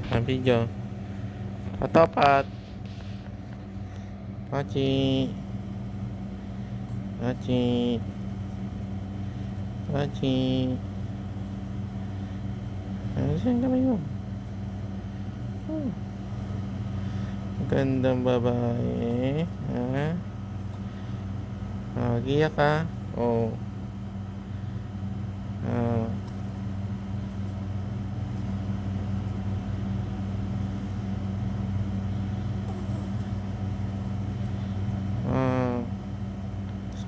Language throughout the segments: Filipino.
Ang video. Patopat. Pachi. Pachi. Pachi. Ano siyang kamay mo? Oh. Gandang babae. Ha? Giyak ka. Oh.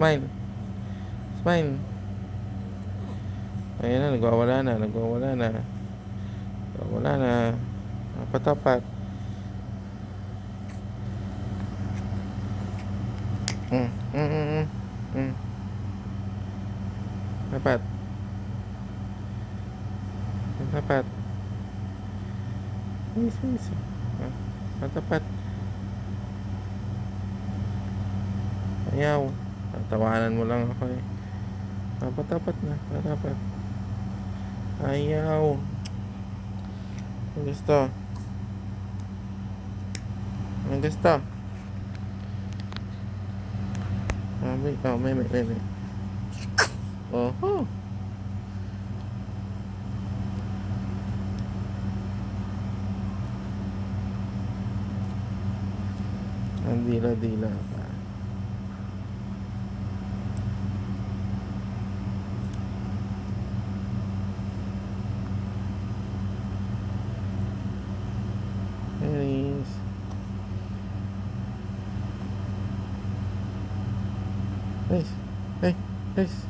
Smile. Smile. Ayan na, nagwawala na. Nagwawala na. Patapat. Dapat. Dapat. Miss. Patapat. Ayaw. Tatawanan mo lang ako eh. Patapat na. Patapat. Ayaw. Ang gusto. Ang gusto. May. Oh. Ang dila pa. Nice.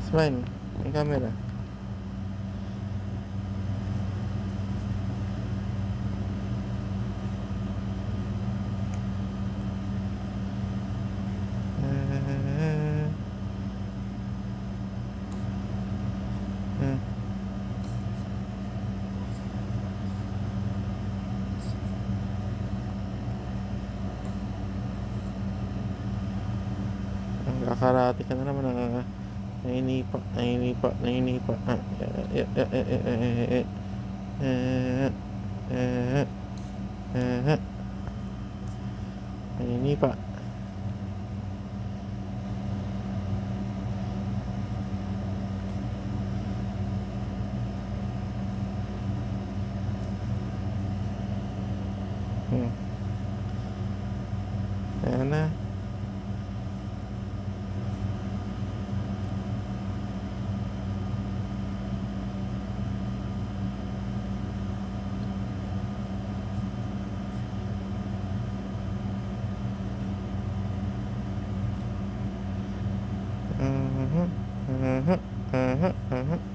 Smile. Ang camera. Kakarate ka na naman. Nainipa. Nainipa. Ayan na. Uh-huh.